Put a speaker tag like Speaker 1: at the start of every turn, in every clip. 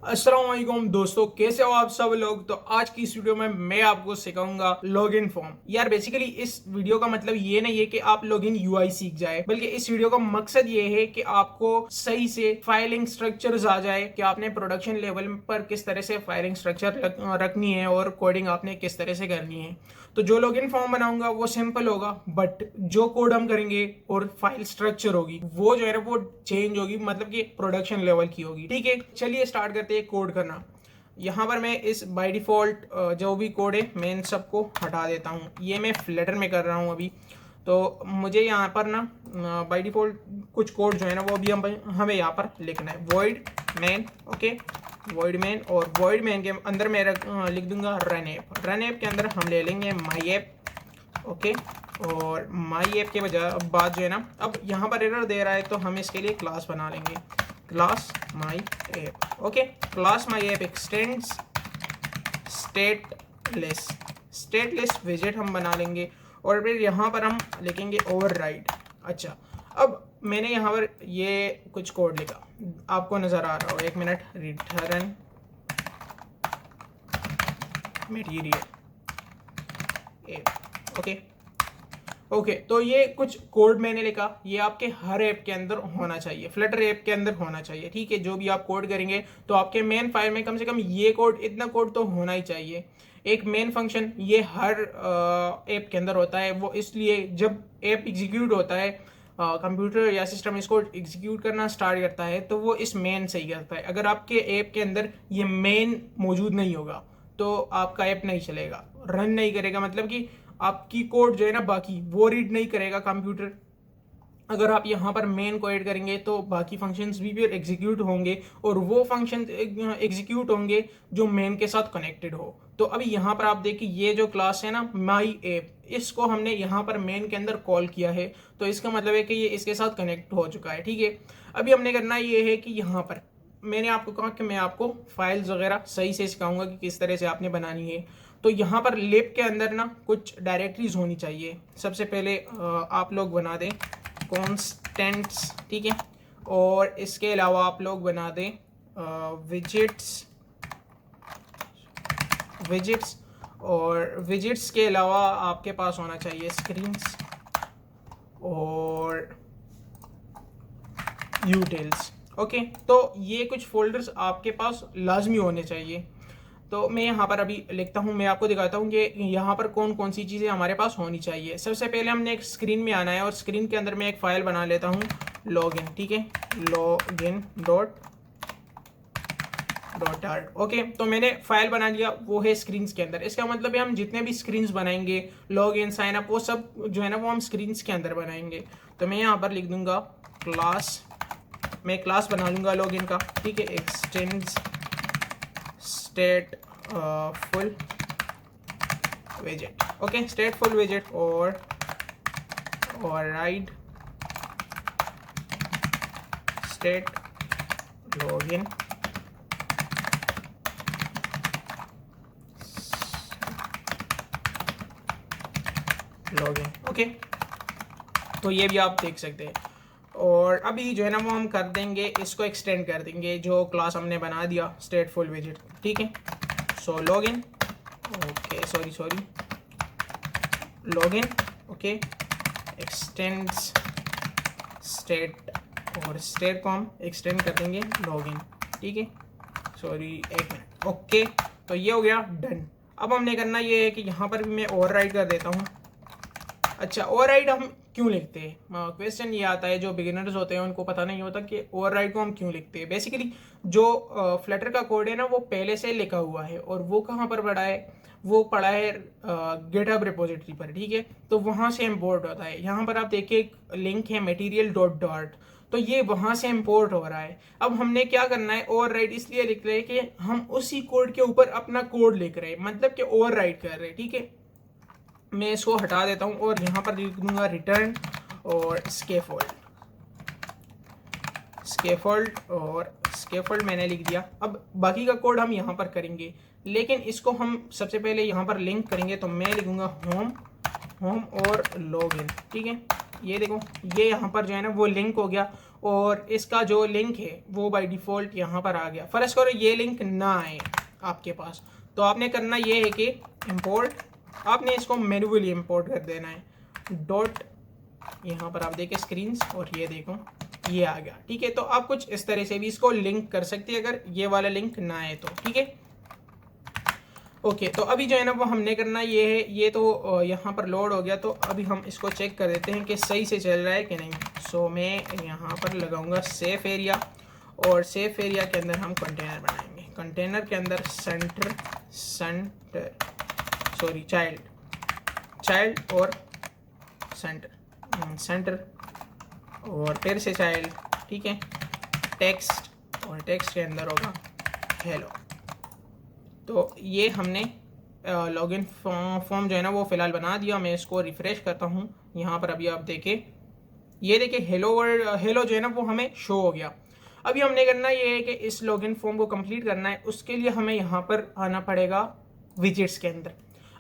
Speaker 1: अस्सलाम वालेकुम दोस्तों, कैसे हो आप सब लोग। तो आज की इस वीडियो में मैं आपको सिखाऊंगा लॉगिन फॉर्म। यार बेसिकली इस वीडियो का मतलब ये नहीं है कि आप लॉगिन यूआई सीख जाए, बल्कि इस वीडियो का मकसद ये है कि आपको सही से फाइलिंग स्ट्रक्चर्स आ जाए कि आपने प्रोडक्शन लेवल पर किस तरह से फाइलिंग स्ट्रक्चर रखनी है और कोडिंग आपने किस तरह से करनी है। तो जो लॉगिन फॉर्म बनाऊंगा वो सिंपल होगा, बट जो कोड हम करेंगे और फाइल स्ट्रक्चर होगी वो जो है ना वो चेंज होगी, मतलब कि प्रोडक्शन लेवल की होगी। ठीक है, चलिए स्टार्ट करते हैं कोड करना। यहाँ पर मैं इस बाय डिफॉल्ट जो भी कोड है मैं इन सबको हटा देता हूँ। ये मैं फ्लटर में कर रहा हूँ अभी। तो मुझे यहाँ पर ना बाय डिफॉल्ट कुछ कोड जो है ना वो अभी हमें यहाँ पर लिखना है। Void main, okay, void main, और वॉइड मेन के अंदर मैं लिख दूंगा रन ऐप। रन ऐप के अंदर हम ले लेंगे माई ऐप, ओके। और माई ऐप के बजाय बाद जो है ना, अब यहाँ पर एरर दे रहा है तो हम इसके लिए क्लास बना लेंगे, class my app, okay. Class my app extends stateless, stateless विजेट हम बना लेंगे, और फिर यहाँ पर हम लिखेंगे ओवरराइड। अच्छा, अब मैंने यहाँ पर ये कुछ कोड लिखा, आपको नज़र आ रहा हो, एक minute. Return material app, okay okay. तो ये कुछ कोड मैंने लिखा, ये आपके हर ऐप के अंदर होना चाहिए, फ्लटर ऐप के अंदर होना चाहिए। ठीक है, जो भी आप कोड करेंगे तो आपके मेन फाइल में कम से कम ये कोड, इतना कोड तो होना ही चाहिए। एक मेन फंक्शन ये हर ऐप के अंदर होता है, वो इसलिए जब ऐप एग्जीक्यूट होता है, कंप्यूटर या सिस्टम इसको एग्जीक्यूट करना स्टार्ट करता है तो वो इस मेन से ही करता है। अगर आपके ऐप के अंदर ये मेन मौजूद नहीं होगा तो आपका ऐप नहीं चलेगा, रन नहीं करेगा, मतलब कि आपकी कोड जो है ना बाकी वो रीड नहीं करेगा कंप्यूटर। अगर आप यहाँ पर मेन को ऐड करेंगे तो बाकी फंक्शंस भी फिर एग्जीक्यूट होंगे, और वो फंक्शन एग्जीक्यूट होंगे जो मेन के साथ कनेक्टेड हो। तो अभी यहाँ पर आप देखिए, ये जो क्लास है ना माई ऐप, इसको हमने यहाँ पर मेन के अंदर कॉल किया है, तो इसका मतलब है कि ये इसके साथ कनेक्ट हो चुका है। ठीक है, अभी हमने करना ये है कि यहाँ पर मैंने आपको कहा कि मैं आपको फाइल्स वगैरह सही से सिखाऊंगा कि किस तरह से आपने बनानी है। तो यहाँ पर लिब के अंदर ना कुछ डायरेक्टरीज होनी चाहिए। सबसे पहले आप लोग बना दें कॉन्स्टेंट्स, ठीक है, और इसके अलावा आप लोग बना दें विजिट्स, विजिट्स, और विजिट्स के अलावा आपके पास होना चाहिए स्क्रीन्स और यूटिल्स, ओके। तो ये कुछ फोल्डर्स आपके पास लाजमी होने चाहिए। तो मैं यहाँ पर अभी लिखता हूँ, मैं आपको दिखाता हूँ कि यहाँ पर कौन कौन सी चीज़ें हमारे पास होनी चाहिए। सबसे पहले हमने एक स्क्रीन में आना है, और स्क्रीन के अंदर मैं एक फ़ाइल बना लेता हूँ लॉगिन, ठीक है, लॉगिन डॉट आर्ट, ओके। तो मैंने फाइल बना लिया, वो है स्क्रीन्स के अंदर। इसका मतलब है हम जितने भी स्क्रीन्स बनाएंगे, लॉगिन, साइन अप, वो सब जो है ना वो हम स्क्रीन्स के अंदर बनाएंगे। तो मैं यहाँ पर लिख दूंगा क्लास, मैं क्लास बना लूँगा लॉगिन का, ठीक है, x tends state full विजेट, okay, state full विजेट, और ride state login login, okay. तो ये भी आप देख सकते हैं। और अभी जो है ना वो हम कर देंगे, इसको एक्सटेंड कर देंगे जो क्लास हमने बना दिया स्टेटफुल विजिट, ठीक है। So login, okay, sorry login, okay, extends state, और स्टेट को हम एक्सटेंड कर देंगे लॉगिन, ठीक है, सॉरी एक मिनट, ओके। तो ये हो गया डन। अब हमने करना ये है कि यहाँ पर भी मैं ओवरराइड कर देता हूँ। अच्छा, ओवरराइड हम क्यों लिखते हैं, क्वेश्चन ये आता है। जो बिगिनर्स होते हैं उनको पता नहीं होता कि ओवरराइड को हम क्यों लिखते हैं। बेसिकली जो फ्लटर का कोड है ना वो पहले से लिखा हुआ है, और वो कहाँ पर पड़ा है, वो पड़ा है गिटहब रिपोजिटरी पर, ठीक है। तो वहाँ से इम्पोर्ट होता है। यहाँ पर आप देखिए एक लिंक है मटेरियल डॉट डॉट, तो ये वहाँ से इम्पोर्ट हो रहा है। अब हमने क्या करना है, ओवरराइड इसलिए लिख रहे हैं कि हम उसी कोड के ऊपर अपना कोड लिख रहे हैं, मतलब कि ओवरराइड कर रहे हैं, ठीक है। मैं इसको हटा देता हूँ और यहाँ पर लिख दूंगा रिटर्न और स्केफोल्ड, और स्केफोल्ड मैंने लिख दिया। अब बाकी का कोड हम यहाँ पर करेंगे, लेकिन इसको हम सबसे पहले यहाँ पर लिंक करेंगे। तो मैं लिखूंगा होम और लॉगिन, ठीक है। ये देखो, ये यहाँ पर जो है ना वो लिंक हो गया, और इसका जो लिंक है वो बाय डिफ़ॉल्ट यहाँ पर आ गया। फर्ज करो ये लिंक ना आए आपके पास, तो आपने करना ये है कि इंपोर्ट, आपने इसको मैन्युअली इंपोर्ट कर देना है। डॉट यहाँ पर आप देखें स्क्रीन्स, और ये देखो ये आ गया। ठीक है, तो आप कुछ इस तरह से भी इसको लिंक कर सकते हैं अगर ये वाला लिंक ना आए तो। ठीक है, ओके। तो अभी जो है ना वो हमने करना ये है, ये तो यहाँ पर लोड हो गया, तो अभी हम इसको चेक कर देते हैं कि सही से चल रहा है कि नहीं। सो मैं यहाँ पर लगाऊंगा सेफ एरिया, और सेफ एरिया के अंदर हम कंटेनर बनाएंगे। कंटेनर के अंदर चाइल्ड और सेंटर और फिर से चाइल्ड। ठीक है, टेक्स्ट, और टेक्स्ट के अंदर होगा हेलो। तो ये हमने लॉगिन फॉर्म जो है ना वो फ़िलहाल बना दिया। मैं इसको रिफ़्रेश करता हूँ। यहाँ पर अभी आप देखें, ये देखिए हेलो वर्ड, हेलो जो है ना वो हमें शो हो गया। अभी हमने करना ये है कि इस लॉगिन फॉर्म को कंप्लीट करना है। उसके लिए हमें यहाँ पर आना पड़ेगा विजेट्स के अंदर।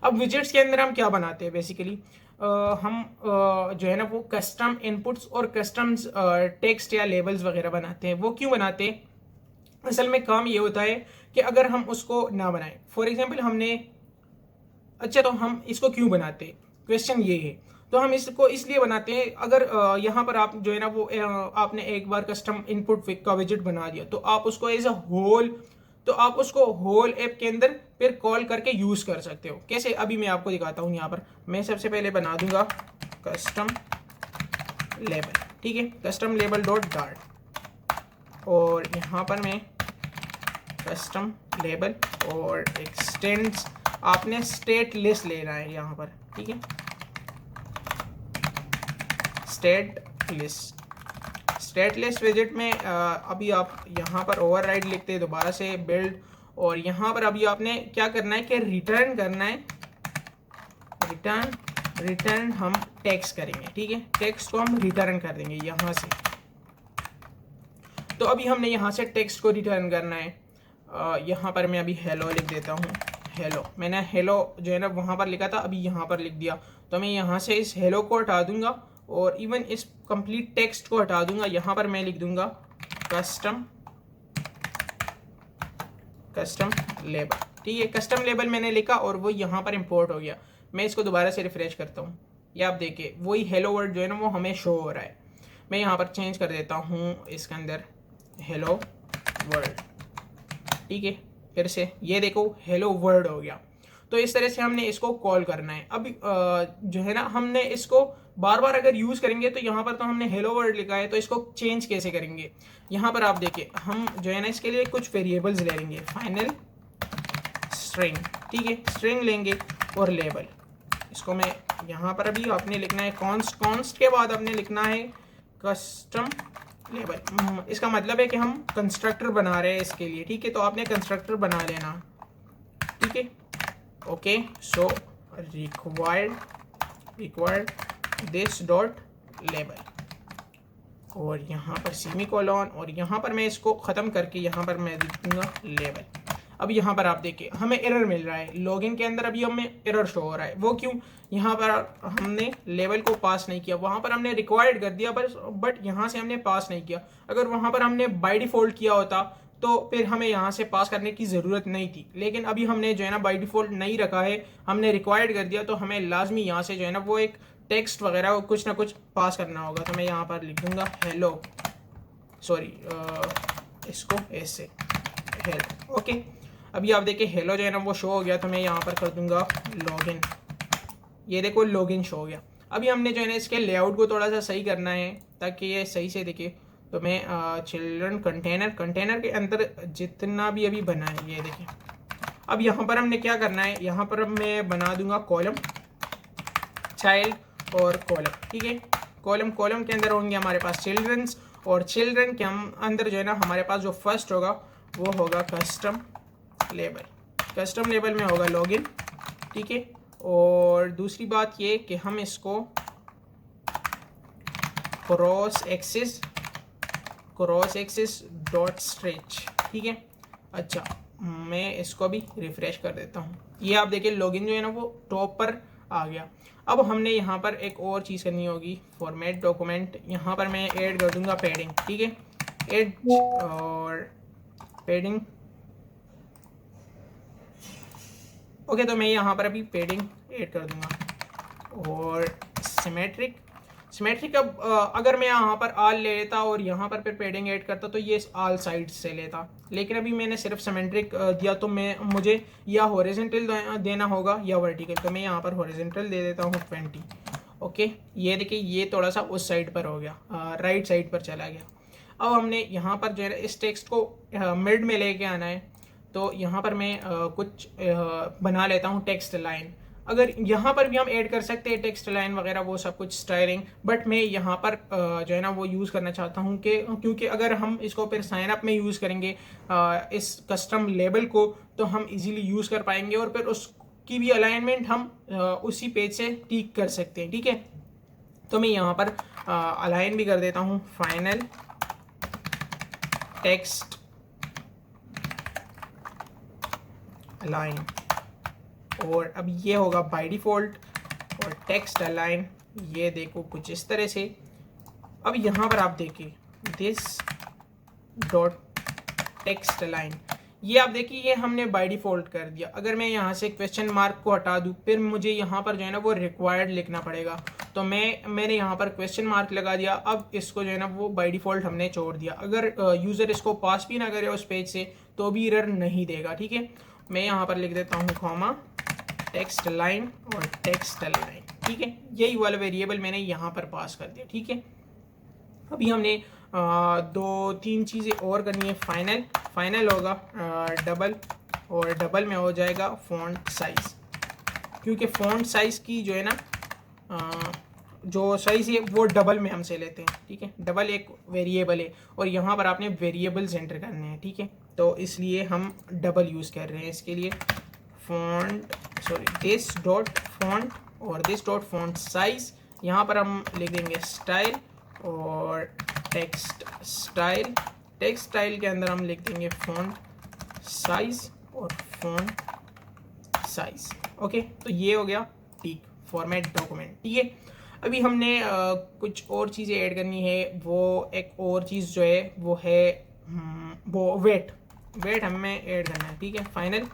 Speaker 1: अब विजेट्स के अंदर हम क्या बनाते हैं बेसिकली, हम जो है ना वो कस्टम इनपुट्स और कस्टम टेक्स्ट या लेबल्स वगैरह बनाते हैं। वो क्यों बनाते हैं? असल में काम ये होता है कि अगर हम उसको ना बनाएं, फॉर एग्जांपल हमने, अच्छा तो हम इसको क्यों बनाते हैं, क्वेश्चन ये है। तो हम इसको इसलिए बनाते हैं, अगर यहाँ पर आप जो है ना वो आपने एक बार कस्टम इनपुट का विजिट बना दिया, तो आप उसको एज अ होल, तो आप उसको होल ऐप के अंदर फिर कॉल करके यूज़ कर सकते हो। कैसे, अभी मैं आपको दिखाता हूँ। यहाँ पर मैं सबसे पहले बना दूंगा कस्टम लेबल। ठीक है, कस्टम लेबल डॉट डार्ट, और यहाँ पर मैं कस्टम लेबल और एक्सटेंड्स, आपने स्टेट लिस्ट लेना है यहाँ पर। ठीक है, स्टेट लिस्ट विजिट में अभी आप यहाँ पर ओवरराइड लिखते हैं, दोबारा से बिल्ड, और यहाँ पर अभी आपने क्या करना है कि रिटर्न करना है। रिटर्न हम टेक्स्ट करेंगे। ठीक है, टेक्स्ट को हम रिटर्न कर देंगे यहाँ से। तो अभी हमने यहाँ से टेक्स्ट को रिटर्न करना है। यहाँ पर मैं अभी हेलो लिख देता हूँ। हेलो, मैंने हेलो जो है ना वहाँ पर लिखा था, अभी यहाँ पर लिख दिया। तो मैं यहाँ से इस हेलो को हटा दूंगा, और इवन इस कंप्लीट टेक्स्ट को हटा दूंगा। यहाँ पर मैं लिख दूंगा कस्टम लेबल। ठीक है, कस्टम लेबल मैंने लिखा और वो यहाँ पर इंपोर्ट हो गया। मैं इसको दोबारा से रिफ्रेश करता हूँ, ये आप देखिए वही हेलो वर्ड जो है ना वो हमें शो हो रहा है। मैं यहाँ पर चेंज कर देता हूँ इसके अंदर हेलो वर्ल्ड। ठीक है, फिर से ये देखो हेलो वर्ल्ड हो गया। तो इस तरह से हमने इसको कॉल करना है। अब जो है ना हमने इसको बार बार अगर यूज़ करेंगे, तो यहाँ पर तो हमने हेलो वर्ल्ड लिखा है, तो इसको चेंज कैसे करेंगे। यहाँ पर आप देखिए, हम जो है ना इसके लिए कुछ वेरिएबल्स ले लेंगे। फाइनल स्ट्रिंग, ठीक है, स्ट्रिंग लेंगे, और लेबल, इसको मैं यहाँ पर अभी आपने लिखना है कॉन्स्ट के बाद आपने लिखना है कस्टम लेबल। इसका मतलब है कि हम कंस्ट्रक्टर बना रहे हैं इसके लिए। ठीक है, तो आपने कंस्ट्रक्टर बना लेना। ठीक है, okay. So required this dot label, और यहाँ पर सेमीकोलन, और यहाँ पर मैं इसको ख़त्म करके यहाँ पर मैं लिख दूँगा लेबल। अब यहाँ पर आप देखिए हमें एरर मिल रहा है लॉगिन के अंदर, अभी हमें एरर शो हो रहा है। वो क्यों? यहाँ पर हमने लेवल को पास नहीं किया, वहाँ पर हमने रिक्वायर्ड कर दिया बट यहाँ से हमने पास नहीं किया। अगर वहाँ पर हमने बाय डिफ़ॉल्ट किया होता तो फिर हमें यहाँ से पास करने की ज़रूरत नहीं थी, लेकिन अभी हमने जो है ना बाय डिफ़ॉल्ट नहीं रखा है, हमने रिक्वायर्ड कर दिया, तो हमें लाजमी यहाँ से जो है ना वो एक टेक्स्ट वगैरह कुछ ना कुछ पास करना होगा। तो मैं यहाँ पर लिख दूँगा हेलो, सॉरी इसको ऐसे हेलो। ओके, अभी आप देखिए हेलो जो है ना वो शो हो गया, तो मैं यहाँ पर कर दूँगा लॉगिन। ये देखो लॉगिन शो हो गया। अभी हमने जो है ना इसके लेआउट को थोड़ा सा सही करना है ताकि ये सही से दिखे। तो मैं चिल्ड्रन कंटेनर के अंदर जितना भी अभी बना है ये देखिए। अब यहाँ पर हमने क्या करना है, यहाँ पर मैं बना दूंगा कॉलम, चाइल्ड और कॉलम। ठीक है, कॉलम के अंदर होंगे हमारे पास चिल्ड्रंस, और चिल्ड्रन के अंदर जो है ना हमारे पास जो फर्स्ट होगा वो होगा कस्टम लेबल में होगा लॉगिन। ठीक है, और दूसरी बात ये कि हम इसको क्रॉस एक्सिस डॉट स्ट्रेच। ठीक है, अच्छा मैं इसको भी रिफ्रेश कर देता हूँ। ये आप देखिए लॉगिन जो है ना वो टॉप पर आ गया। अब हमने यहाँ पर एक और चीज़ करनी होगी, फॉर्मेट डॉक्यूमेंट, यहाँ पर मैं ऐड कर दूंगा पैडिंग, ठीक है, एज और पैडिंग। ओके, तो मैं यहाँ पर अभी पैडिंग ऐड कर दूंगा और सिमेट्रिक अब अगर मैं यहाँ पर आल ले लेता और यहाँ पर फिर पैडिंग ऐड करता तो ये आल साइड से लेता, लेकिन अभी मैंने सिर्फ सिमेट्रिक दिया तो मुझे या हॉरिजॉन्टल देना होगा या वर्टिकल, तो मैं यहाँ पर हॉरिजॉन्टल दे देता हूँ 20। ओके, ये देखिए ये थोड़ा सा उस साइड पर हो गया, राइट साइड पर चला गया। अब हमने यहाँ पर जो है इस टेक्स्ट को मिड में लेके आना है, तो यहाँ पर मैं कुछ बना लेता हूँ टेक्स्ट लाइन। अगर यहाँ पर भी हम ऐड कर सकते हैं टेक्स्ट लाइन वगैरह वो सब कुछ स्टाइलिंग, बट मैं यहाँ पर जो है ना वो यूज़ करना चाहता हूँ कि क्योंकि अगर हम इसको फिर साइन अप में यूज़ करेंगे इस कस्टम लेबल को, तो हम इजीली यूज़ कर पाएंगे और फिर उसकी भी अलाइनमेंट हम उसी पेज से ठीक कर सकते हैं, ठीक है। तो मैं यहाँ पर अलाइन भी कर देता हूँ, फाइनल टेक्स्ट अलाइन, और अब ये होगा बाय डिफ़ॉल्ट, और टेक्स्ट अलाइन ये देखो कुछ इस तरह से। अब यहाँ पर आप देखिए दिस डॉट टेक्स्ट अलाइन, ये आप देखिए ये हमने बाय डिफ़ॉल्ट कर दिया। अगर मैं यहाँ से क्वेश्चन मार्क को हटा दूँ फिर मुझे यहाँ पर जो है ना वो रिक्वायर्ड लिखना पड़ेगा, तो मैंने यहाँ पर क्वेश्चन मार्क लगा दिया। अब इसको जो है ना वो बाय डिफ़ॉल्ट हमने छोड़ दिया। अगर यूज़र इसको पास भी ना करे उस पेज से तो भी एरर नहीं देगा, ठीक है। मैं यहाँ पर लिख देता हूँ कॉमा टेक्स्ट लाइन और टेक्स्ट लाइन, ठीक है। यही वाला वेरिएबल मैंने यहाँ पर पास कर दिया, ठीक है। अभी हमने 2-3 चीज़ें और करनी है। फाइनल होगा डबल, और डबल में हो जाएगा फ़ॉन्ट साइज़, क्योंकि फ़ॉन्ट साइज़ की जो है ना जो साइज़ है वो डबल में हमसे लेते हैं, ठीक है। डबल एक वेरिएबल है और यहाँ पर आपने वेरिएबल्स एंटर करने हैं, ठीक है, तो इसलिए हम डबल यूज़ कर रहे हैं इसके लिए। दिस डॉट फॉन्ट और दिस डॉट फॉन्ट साइज, यहाँ पर हम लिख देंगे स्टाइल और टेक्स्ट स्टाइल। टेक्स्ट स्टाइल के अंदर हम लिख देंगे फॉन्ट साइज और फॉन्ट साइज। ओके, तो ये हो गया ठीक फॉर्मेट डॉक्यूमेंट, ठीक है। अभी हमने कुछ और चीज़ें ऐड करनी है। वो एक और चीज़ जो है वो है वो वेट हमें ऐड करना है, ठीक है। फाइनल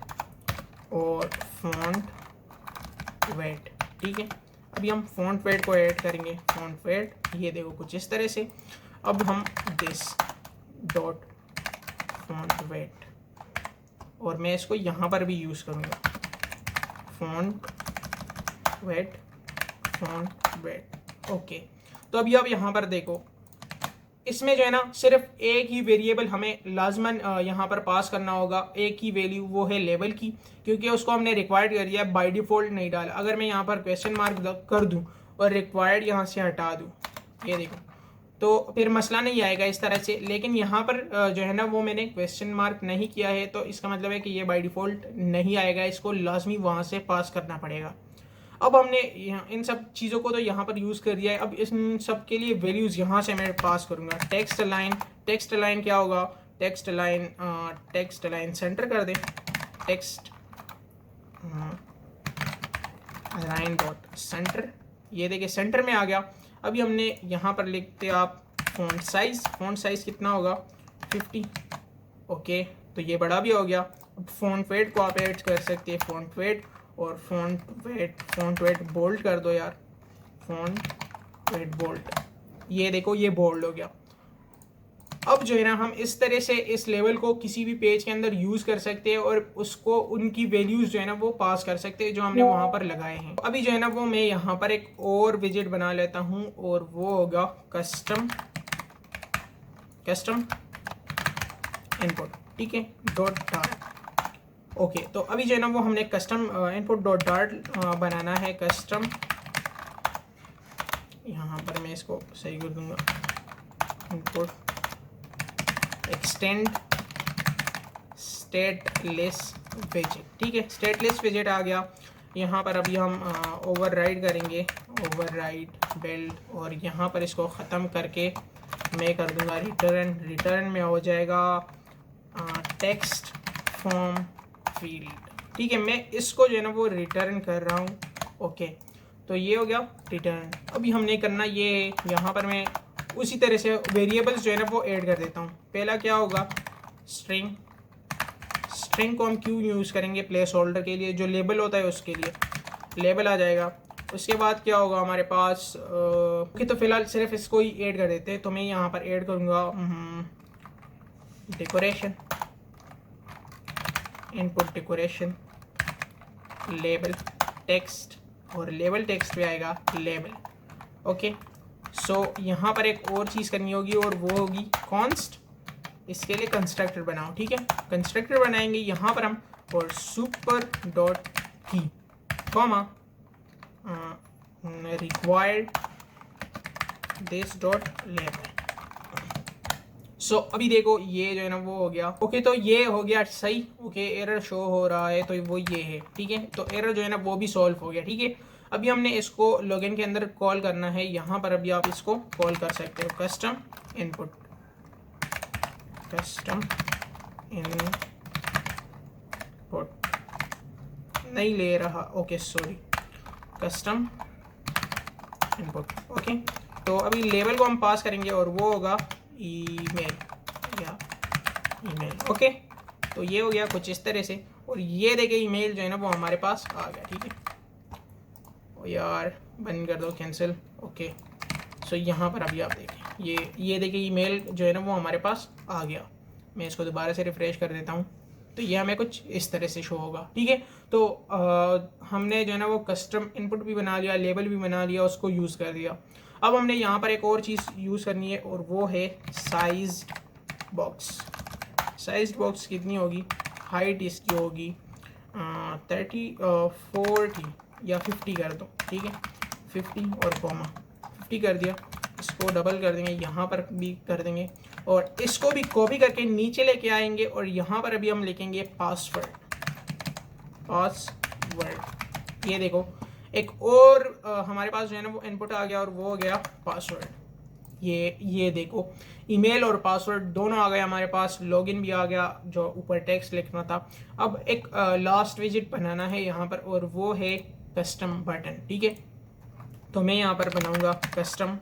Speaker 1: और फॉन्ट वेट, ठीक है। अभी हम फॉन्ट वेट को ऐड करेंगे। फॉन्ट वेट ये देखो कुछ इस तरह से। अब हम दिस डॉट फॉन्ट वेट, और मैं इसको यहाँ पर भी यूज़ करूँगा, font weight font weight. Okay, तो अभी आप यहाँ पर देखो इसमें जो है ना सिर्फ एक ही वेरिएबल हमें लाजमन यहाँ पर पास करना होगा, एक ही वैल्यू, वो है लेवल की, क्योंकि उसको हमने रिक्वायर्ड कर दिया है, बाय डिफ़ॉल्ट नहीं डाला। अगर मैं यहाँ पर क्वेश्चन मार्क कर दूँ और रिक्वायर्ड यहाँ से हटा दूँ, ये देखो, तो फिर मसला नहीं आएगा इस तरह से। लेकिन यहाँ पर जो है ना वो मैंने क्वेश्चन मार्क नहीं किया है, तो इसका मतलब है कि ये बाय डिफ़ॉल्ट नहीं आएगा, इसको लाजमी वहाँ से पास करना पड़ेगा। अब हमने इन सब चीज़ों को तो यहाँ पर यूज़ कर दिया है। अब इन सब के लिए वैल्यूज़ यहाँ से मैं पास करूँगा। टेक्स्ट लाइन क्या होगा, टेक्स्ट लाइन सेंटर कर दें, टेक्स्ट लाइन डॉट सेंटर, ये देखिए सेंटर में आ गया। अभी हमने यहाँ पर लिखते आप फॉन्ट साइज़ कितना होगा 50। ओके, तो ये बड़ा भी हो गया। अब फॉन्ट वेट को आप ऐड कर सकते हैं, फॉन्ट वेट और फॉन्ट वेट बोल्ड कर दो यार, फॉन्ट वेट बोल्ड, ये देखो ये बोल्ड हो गया। अब जो है ना हम इस तरह से इस लेवल को किसी भी पेज के अंदर यूज़ कर सकते हैं और उसको उनकी वैल्यूज़ जो है ना वो पास कर सकते हैं जो हमने वहाँ पर लगाए हैं। अभी जो है ना वो मैं यहाँ पर एक और विजेट बना लेता हूँ और वो होगा कस्टम इनपुट, ठीक है, डॉट डार्ट। ओके, तो अभी जो है ना वो हमने कस्टम इनपुट डॉट डार्ट बनाना है। कस्टम, यहाँ पर मैं इसको सही कर दूंगा, इनपुट एक्सटेंड स्टेटलेस विजेट, ठीक है, स्टेटलेस विजेट आ गया। यहाँ पर अभी हम ओवरराइड करेंगे, ओवरराइड बिल्ड, और यहाँ पर इसको ख़त्म करके मैं कर दूंगा रिटर्न में हो जाएगा टेक्स्ट फॉर्म फील्ड, ठीक है। मैं इसको जो है ना वो रिटर्न कर रहा हूँ। ओके, तो ये हो गया रिटर्न। अभी हमने करना ये, यहाँ पर मैं उसी तरह से वेरिएबल्स जो है ना वो ऐड कर देता हूँ। पहला क्या होगा, स्ट्रिंग। स्ट्रिंग को हम क्यों यूज़ करेंगे, प्लेस होल्डर के लिए, जो लेबल होता है उसके लिए लेबल आ जाएगा। उसके बाद क्या होगा हमारे पास, ओके तो फिलहाल सिर्फ इसको ही ऐड कर देते हैं। तो मैं यहाँ पर ऐड करूँगा decoration, input decoration, label text, और लेबल टेक्स्ट पे आएगा लेबल। ओके सो यहाँ पर एक और चीज़ करनी होगी और वो होगी कॉन्स्ट। इसके लिए कंस्ट्रक्टर बनाओ, ठीक है। कंस्ट्रक्टर बनाएंगे यहाँ पर हम, और super dot key comma required this dot label. So अभी देखो ये जो है ना वो हो गया। ओके तो ये हो गया सही। ओके एरर शो हो रहा है तो वो ये है, ठीक है। तो एरर जो है ना वो भी सॉल्व हो गया, ठीक है। अभी हमने इसको लॉगिन के अंदर कॉल करना है। यहाँ पर अभी आप इसको कॉल कर सकते हो, कस्टम इनपुट, कस्टम इनपुट नहीं ले रहा, okay sorry, custom input. Okay तो अभी लेबल को हम पास करेंगे और वो होगा ईमेल या ईमेल। ओके तो ये हो गया कुछ इस तरह से, और ये देखिए ईमेल जो है ना वो हमारे पास आ गया, ठीक है। ओ यार बंद कर दो, कैंसिल। ओके सो यहाँ पर अभी आप देखें ये देखिए ईमेल जो है ना वो हमारे पास आ गया। मैं इसको दोबारा से रिफ्रेश कर देता हूँ तो ये हमें कुछ इस तरह से शो होगा, ठीक है। तो हमने जो है ना वो कस्टम इनपुट भी बना लिया, लेबल भी बना लिया, उसको यूज़ कर दिया। अब हमने यहाँ पर एक और चीज़ यूज़ करनी है और वो है साइज बॉक्स। साइज बॉक्स कितनी होगी, हाइट इसकी होगी 30 40 या 50 कर दो, ठीक है। 50 और कॉमा 50 कर दिया। इसको डबल कर देंगे, यहाँ पर भी कर देंगे, और इसको भी कॉपी करके नीचे लेके आएंगे और यहाँ पर अभी हम लिखेंगे पासवर्ड। पासवर्ड, ये देखो एक और हमारे पास जो है ना वो इनपुट आ गया और वो हो गया पासवर्ड। ये देखो ईमेल और पासवर्ड दोनों आ गए हमारे पास। लॉगिन भी आ गया जो ऊपर टेक्स्ट लिखना था। अब एक लास्ट विजिट बनाना है यहाँ पर और वो है कस्टम बटन, ठीक है। तो मैं यहाँ पर बनाऊंगा custom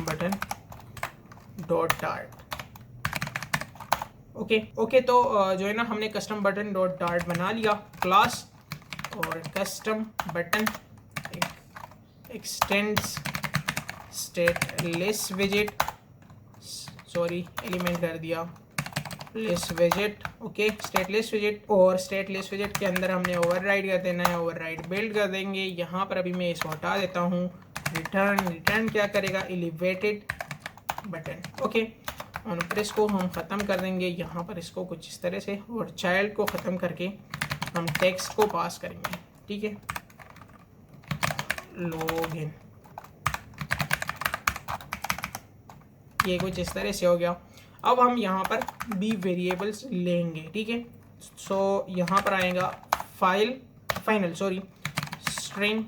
Speaker 1: button dot dart. Okay तो जो है ना हमने कस्टम बटन डॉट डार्ट बना लिया क्लास, और custom button x tends stateless visit, sorry element कर दिया less visit. Okay stateless visit, और स्टेटलेस विजिट के अंदर हमने ओवरराइड कर देना है, ओवरराइड बिल्ड कर देंगे। यहाँ पर अभी मैं इसको हटा देता हूँ। रिटर्न क्या करेगा, elevated button. Okay on press को हम ख़त्म कर देंगे यहाँ पर इसको कुछ इस तरह से, और चाइल्ड को ख़त्म करके हम टेक्स्ट को पास करेंगे, ठीक है। लॉगिन, ये कुछ इस तरह से हो गया। अब हम यहाँ पर भी वेरिएबल्स लेंगे, ठीक है। सो यहाँ पर आएगा फाइनल स्ट्रिंग,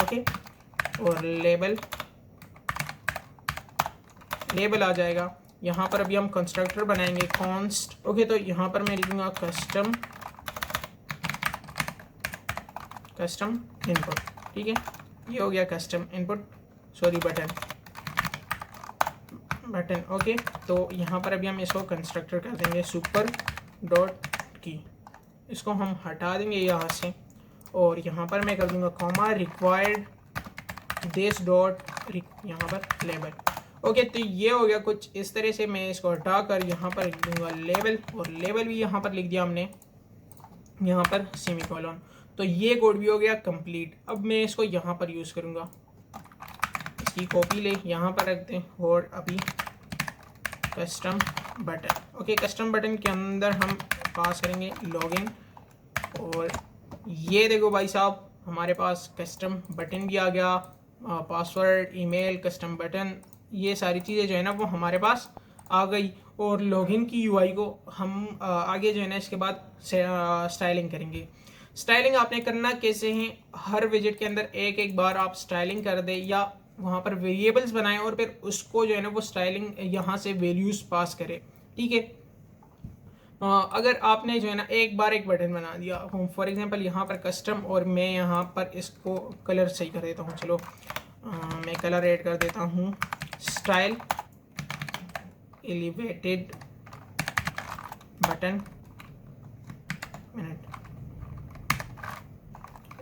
Speaker 1: ओके, और लेबल आ जाएगा। यहाँ पर अभी हम कंस्ट्रक्टर बनाएंगे कॉन्स्ट। ओके तो यहाँ पर मैं लिखूंगा कस्टम इनपुट, ठीक है। ये हो गया कस्टम इनपुट, बटन। ओके तो यहाँ पर अभी हम इसको कंस्ट्रक्टर कर देंगे सुपर डॉट की। इसको हम हटा देंगे यहाँ से, और यहाँ पर मैं कर दूंगा कॉमा रिक्वायर्ड दिस डॉट यहाँ पर लेबल। ओके तो ये हो गया कुछ इस तरह से। मैं इसको हटाकर यहाँ पर लिख दूंगा लेबल, और लेबल भी यहाँ पर लिख दिया हमने, यहाँ पर सेमीकोलन। तो ये कोड भी हो गया कंप्लीट। अब मैं इसको यहाँ पर यूज़ करूँगा, इसकी कॉपी ले यहाँ पर रख दें, और अभी custom button. Okay custom button के अंदर हम पास करेंगे लॉगिन, और ये देखो भाई साहब हमारे पास कस्टम बटन भी आ गया, पासवर्ड, ईमेल, कस्टम बटन, ये सारी चीज़ें जो है ना वो हमारे पास आ गई। और लॉगिन की यूआई को हम आगे जो है ना इसके बाद स्टाइलिंग करेंगे। स्टाइलिंग आपने करना कैसे है, हर विजिट के अंदर एक बार आप स्टाइलिंग कर दे, या वहाँ पर वेरिएबल्स बनाए और फिर उसको जो है ना वो स्टाइलिंग यहाँ से वैल्यूज़ पास करे, ठीक है। अगर आपने जो है ना एक बार एक बटन बना दिया, फॉर एग्जांपल यहाँ पर कस्टम, और मैं यहाँ पर इसको कलर सही कर देता हूँ, चलो मैं कलर ऐड कर देता हूँ style elevated button, minute,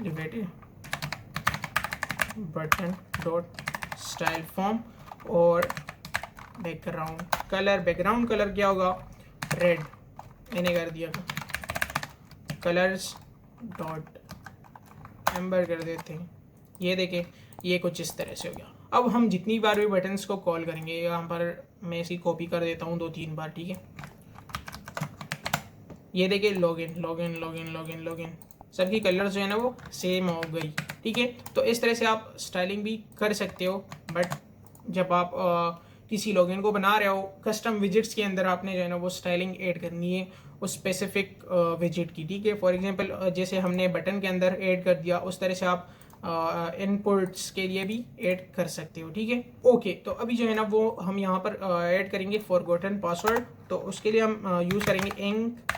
Speaker 1: elevated button dot style form, और बैकग्राउंड कलर, बैकग्राउंड कलर क्या होगा, रेड मैंने कर दिया, कलर्स डॉट एम्बर कर देते हैं। ये देखें, ये कुछ इस तरह से हो गया। अब हम जितनी बार भी बटन्स को कॉल करेंगे, यहाँ पर मैं इसकी कॉपी कर देता हूँ 2-3 बार, ठीक है। ये देखिए login login login login login, सबकी कलर्स जो है ना वो सेम हो गई, ठीक है। तो इस तरह से आप स्टाइलिंग भी कर सकते हो, बट जब आप किसी लॉगिन को बना रहे हो, कस्टम विजिट्स के अंदर आपने जो है ना वो स्टाइलिंग ऐड करनी है उस स्पेसिफिक विजिट की, ठीक है। फॉर एग्जांपल जैसे हमने बटन के अंदर ऐड कर दिया, उस तरह से आप इनपुट्स के लिए भी ऐड कर सकते हो, ठीक है। ओके, तो अभी जो है ना वो हम यहाँ पर ऐड करेंगे फॉरगॉटन पासवर्ड, तो उसके लिए हम यूज़ करेंगे इंक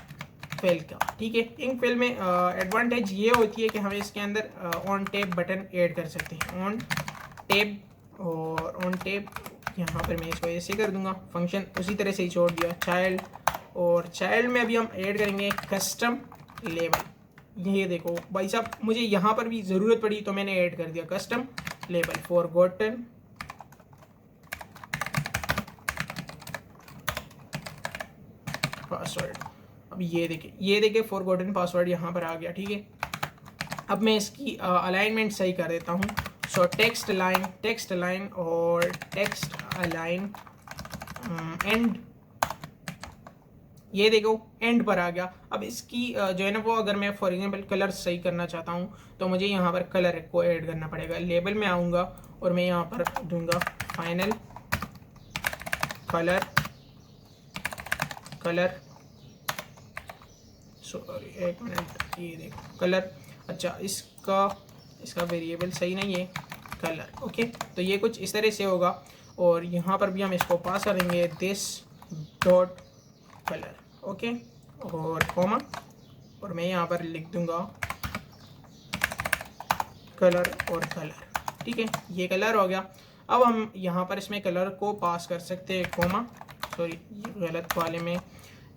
Speaker 1: फिल का, ठीक है। इंक फिल में एडवांटेज ये होती है कि हम इसके अंदर ऑन टैब बटन ऐड कर सकते हैं, ऑन टैब, और ऑन टैब यहाँ पर मैं इसको ऐसे कर दूंगा, फंक्शन उसी तरह से ही छोड़ दिया, चाइल्ड, और चाइल्ड में अभी हम ऐड करेंगे कस्टम लेबल। ये देखो भाई साहब, मुझे यहाँ पर भी ज़रूरत पड़ी तो मैंने ऐड कर दिया कस्टम लेबल फॉरगॉटन पासवर्ड। अब ये देखिए फॉरगॉटन पासवर्ड यहाँ पर आ गया, ठीक है। अब मैं इसकी अलाइनमेंट सही कर देता हूँ। सो टेक्स्ट लाइन और टेक्स्ट अलाइन एंड, ये देखो एंड पर आ गया। अब इसकी जो है ना वो, अगर मैं फॉर एग्जांपल कलर सही करना चाहता हूँ तो मुझे यहाँ पर कलर को ऐड करना पड़ेगा। लेबल में आऊँगा और मैं यहाँ पर दूंगा फाइनल कलर सॉरी एक मिनट, ये देखो कलर, अच्छा इसका वेरिएबल सही नहीं है, कलर, ओके। तो ये कुछ इस तरह से होगा, और यहाँ पर भी हम इसको पास करेंगे दिस डॉट कलर, ओके, और कॉमा, और मैं यहाँ पर लिख दूंगा कलर और कलर, ठीक है। ये कलर हो गया। अब हम यहाँ पर इसमें कलर को पास कर सकते हैं कॉमा, सॉरी ये गलत वाले में,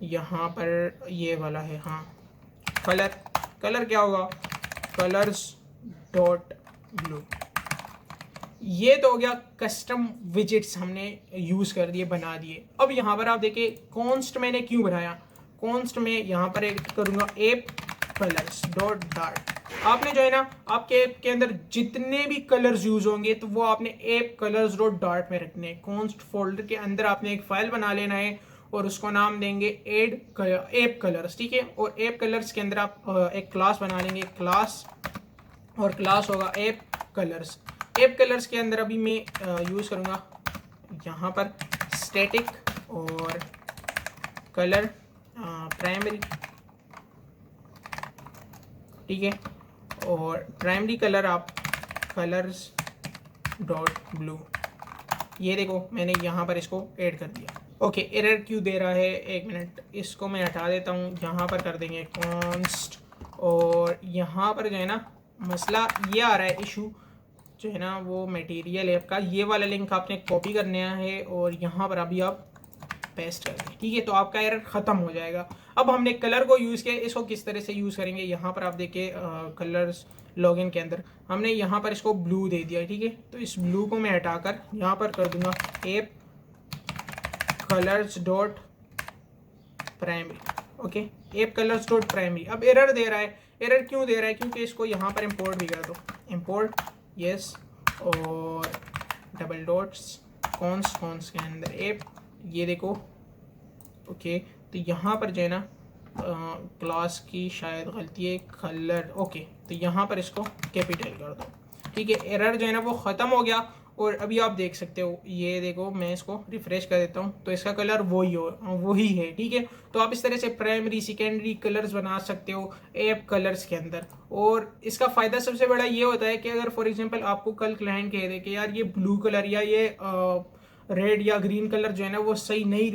Speaker 1: यहाँ पर ये वाला है, हाँ, कलर क्या होगा, कलर्स डॉट ब्लू। ये तो हो गया कस्टम विजिट्स हमने यूज़ कर दिए, बना दिए। अब यहाँ पर आप देखिए कॉन्स्ट मैंने क्यों बनाया, कॉन्स्ट में यहाँ पर एक करूँगा ऐप कलर्स डॉट डार्ट। आपने जो है ना आपके ऐप के अंदर जितने भी कलर्स यूज़ होंगे तो वो आपने ऐप कलर्स डॉट डार्ट में रखने हैं। कॉन्स्ट फोल्डर के अंदर आपने एक फाइल बना लेना है और उसको नाम देंगे ऐप कलर्स, ठीक है। और ऐप कलर्स के अंदर आप एक क्लास बना लेंगे, क्लास, और क्लास होगा ऐप कलर्स। ऐप कलर्स के अंदर अभी मैं यूज़ करूँगा यहाँ पर स्टैटिक और कलर प्राइमरी, ठीक है, और प्राइमरी कलर आप कलर्स डॉट ब्लू। ये देखो मैंने यहाँ पर इसको ऐड कर दिया। ओके, एरर क्यों दे रहा है, एक मिनट, इसको मैं हटा देता हूँ। यहाँ पर कर देंगे कॉन्स्ट, और यहाँ पर जो है ना मसला ये आ रहा है, इशू जो है ना वो मटेरियल ऐप का, ये वाला लिंक आपने कॉपी करना है और यहाँ पर अभी आप पेस्ट कर दें, ठीक है। तो आपका एरर ख़त्म हो जाएगा। अब हमने कलर को यूज़ किया, इसको किस तरह से यूज़ करेंगे, यहाँ पर आप देखिए कलर्स लॉगिन के अंदर हमने यहाँ पर इसको ब्लू दे दिया, ठीक है। तो इस ब्लू को मैं हटाकर यहाँ पर कर दूंगा app colours dot primary, okay, app colours dot primary. अब एरर दे रहा है, एरर क्यों दे रहा है, क्योंकि इसको यहाँ पर इंपोर्ट भी कर दो, इंपोर्ट यस, और डबल डॉट्स कॉन्स के अंदर ऐप, ये देखो, ओके। तो यहाँ पर जो है ना क्लास की शायद गलती है, कलर, ओके, तो यहाँ पर इसको कैपिटल कर दो, ठीक है। एरर जो है ना वो ख़त्म हो गया और अभी आप देख सकते हो, ये देखो मैं इसको रिफ्रेश कर देता हूँ तो इसका कलर वही है, ठीक है। तो आप इस तरह से प्राइमरी सेकेंडरी कलर्स बना सकते हो ऐप कलर्स के अंदर। और इसका फ़ायदा सबसे बड़ा ये होता है कि अगर फॉर एग्जांपल आपको कल क्लाइंट कह दे कि यार ये ब्लू कलर या ये रेड या ग्रीन कलर जो है ना वो सही नहीं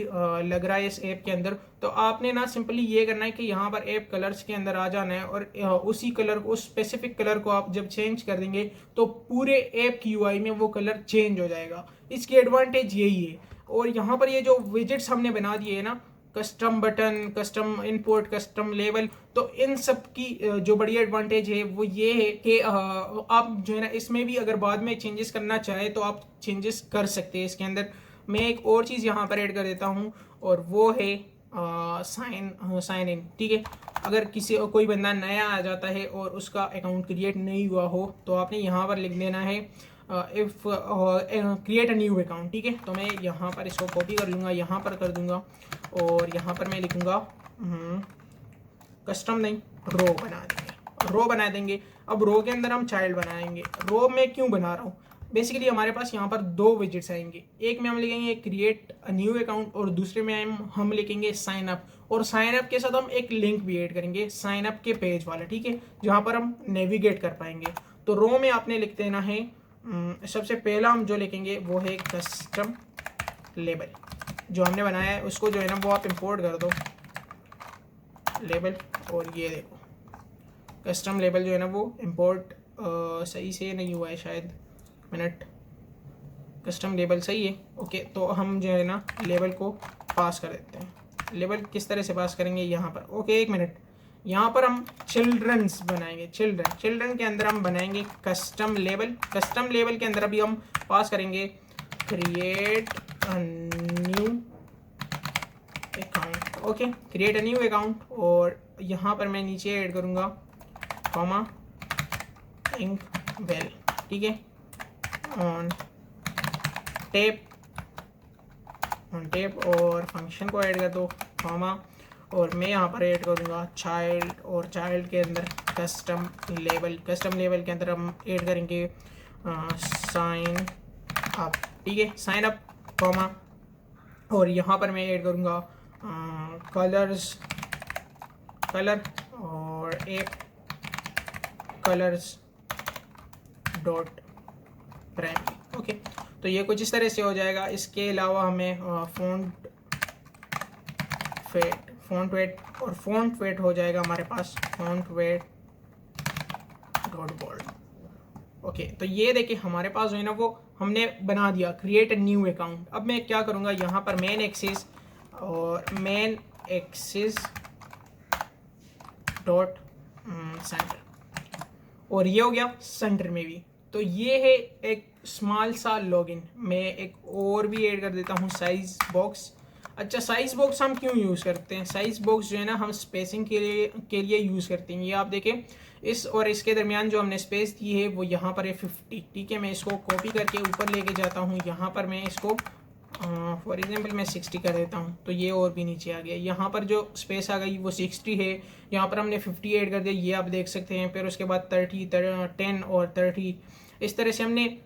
Speaker 1: लग रहा है इस ऐप के अंदर, तो आपने ना सिंपली ये करना है कि यहाँ पर ऐप कलर्स के अंदर आ जाना है और उसी कलर को, उस स्पेसिफिक कलर को आप जब चेंज कर देंगे तो पूरे ऐप की यूआई में वो कलर चेंज हो जाएगा। इसकी एडवांटेज यही है। और यहाँ पर ये जो विजेट्स हमने बना दिए है ना, custom button, custom import, custom level, तो इन सब की जो बड़ी एडवांटेज है वो ये है कि आप जो है ना इसमें भी अगर बाद में चेंजेस करना चाहे तो आप चेंजेस कर सकते हैं इसके अंदर। मैं एक और चीज़ यहाँ पर ऐड कर देता हूँ और वो है साइन इन, ठीक है। अगर कोई बंदा नया आ जाता है और उसका अकाउंट क्रिएट नहीं हुआ हो तो आपने यहाँ पर लिख देना है if create a new account, ठीक है। तो मैं यहाँ पर इसको कॉपी कर लूँगा, यहाँ पर कर दूँगा और यहाँ पर मैं लिखूँगा कस्टम नहीं, रो बना देंगे। अब रो के अंदर हम चाइल्ड बनाएंगे। रो में क्यों बना रहा हूँ, बेसिकली हमारे पास यहाँ पर दो विजिट्स आएंगे, एक में हम लिखेंगे क्रिएट अ न्यू अकाउंट और दूसरे में हम लिखेंगे साइन अप। और साइन अप के साथ हम एक लिंक भी ऐड करेंगे साइन अप के पेज वाला, ठीक है, जहाँ पर हम नेविगेट कर पाएंगे। तो रो में आपने लिख देना है सबसे पहला हम जो लिखेंगे वो है कस्टम लेबल, जो हमने बनाया है उसको जो है ना वो आप इंपोर्ट कर दो लेबल। और ये देखो कस्टम लेबल जो है ना वो इंपोर्ट सही से नहीं हुआ है शायद, मिनट, कस्टम लेबल सही है, ओके। तो हम जो है ना लेबल को पास कर देते हैं। लेबल किस तरह से पास करेंगे, यहाँ पर, ओके एक मिनट, यहाँ पर हम चिल्ड्रंस बनाएंगे। चिल्ड्रन के अंदर हम बनाएंगे कस्टम लेबल। कस्टम लेबल के अंदर अभी हम पास करेंगे create a new account, okay, create a new account. और यहाँ पर मैं नीचे ऐड करूँगा कॉमा इंक वेल, ठीक है, ऑन टेप और फंक्शन को ऐड कर दो कॉमा, और मैं यहाँ पर ऐड करूँगा चाइल्ड, और चाइल्ड के अंदर कस्टम लेबल के अंदर हम ऐड करेंगे साइन अप, ठीक है, साइन अप कॉमा, और यहाँ पर मैं ऐड करूँगा कलर और app colours dot primary, okay. तो ये कुछ इस तरह से हो जाएगा। इसके अलावा हमें फ़ॉन्ट वेट हो जाएगा हमारे पास font weight dot bold, okay. तो ये देखिए हमारे पास जो है ना वो हमने बना दिया क्रिएट अ न्यू अकाउंट। अब मैं क्या करूँगा, यहाँ पर मेन एक्सिस डॉट सेंटर, और ये हो गया सेंटर में भी। तो ये है एक स्मॉल सा लॉगिन। मैं एक और भी ऐड कर देता हूँ साइज बॉक्स। अच्छा, साइज बॉक्स हम क्यों यूज़ करते हैं, साइज बॉक्स जो है ना हम स्पेसिंग के लिए यूज़ करते हैं। ये आप देखें, इस और इसके दरमियान जो हमने स्पेस दी है वो यहाँ पर है 50, ठीक है। मैं इसको कॉपी करके ऊपर लेके जाता हूँ, यहाँ पर मैं इसको फॉर एग्जांपल मैं 60 कर देता हूँ, तो ये और भी नीचे आ गया। यहाँ पर जो स्पेस आ गई वो 60 है, यहाँ पर हमने 50 ऐड कर दिया, ये आप देख सकते हैं। फिर उसके बाद 30, 10 और 30, इस तरह से हमने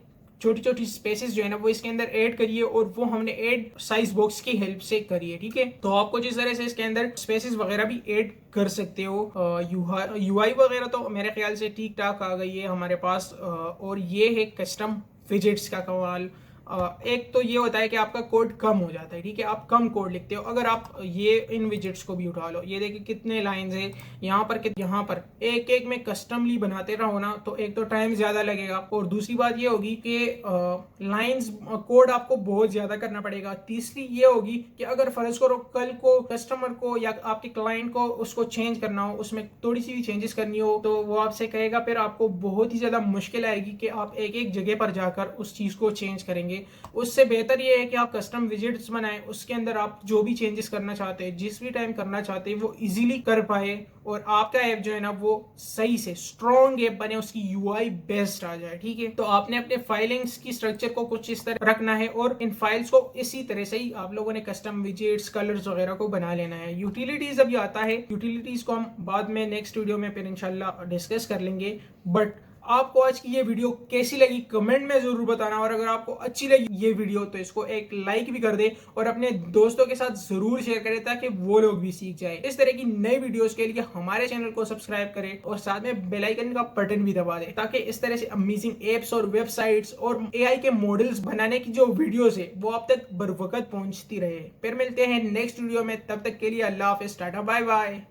Speaker 1: छोटी छोटी स्पेसेस जो है ना वो इसके अंदर ऐड करिए, और वो हमने ऐड साइज बॉक्स की हेल्प से करिए, ठीक है। तो आपको जिस तरह से इसके अंदर स्पेसेस वगैरह भी ऐड कर सकते हो। यूआई वगैरह तो मेरे ख्याल से ठीक ठाक आ गई है हमारे पास। और ये है कस्टम विजेट्स का कमाल। एक तो ये होता है कि आपका कोड कम हो जाता है, ठीक है, आप कम कोड लिखते हो। अगर आप ये इन विजेट्स को भी उठा लो, ये देखिए कितने लाइंस है यहाँ पर एक एक में कस्टमली बनाते रहो ना, तो एक तो टाइम ज़्यादा लगेगा, और दूसरी बात ये होगी कि लाइंस कोड आपको बहुत ज़्यादा करना पड़ेगा। तीसरी ये होगी कि अगर फर्ज करो कल को कस्टमर को या आपके क्लाइंट को उसको चेंज करना हो, उसमें थोड़ी सी भी चेंजेस करनी हो, तो वो आपसे कहेगा, फिर आपको बहुत ही ज़्यादा मुश्किल आएगी कि आप एक एक जगह पर जाकर उस चीज़ को चेंज करेंगे। उससे बेहतर ये है कि आप कस्टम विजेट्स बनाएं, उसके अंदर आप जो भी चेंजेस करना चाहते हैं, जिस भी टाइम करना चाहते हैं, वो इजीली कर पाए, और आपका ऐप जो है ना वो सही से स्ट्रॉन्ग ऐप बने, उसकी यूआई बेस्ट आ जाए, ठीक है। तो आपने अपने फाइलिंग्स की स्ट्रक्चर को कुछ इस तरह रखना है, और इन फाइल्स को इसी तरह से ही आप लोगों ने कस्टम विजेट्स, कलर्स वगैरह को बना लेना है। यूटिलिटीज अभी आता है, यूटिलिटीज को हम बाद में नेक्स्ट वीडियो में फिर इंशाल्लाह डिस्कस कर लेंगे। बट आपको आज की ये वीडियो कैसी लगी कमेंट में जरूर बताना, और अगर आपको अच्छी लगी ये वीडियो तो इसको एक लाइक भी कर दे और अपने दोस्तों के साथ जरूर शेयर करें ताकि वो लोग भी सीख जाए। इस तरह की नई वीडियोस के लिए हमारे चैनल को सब्सक्राइब करें और साथ में बेल आइकन का बटन भी दबा दें ताकि इस तरह से अमेजिंग एप्स और वेबसाइट्स और एआई के मॉडल्स बनाने की जो वीडियोस है वो आप तक बर वक्त पहुंचती रहे। फिर मिलते हैं नेक्स्ट वीडियो में, तब तक के लिए अल्लाह हाफिज, टाटा बाय बाय।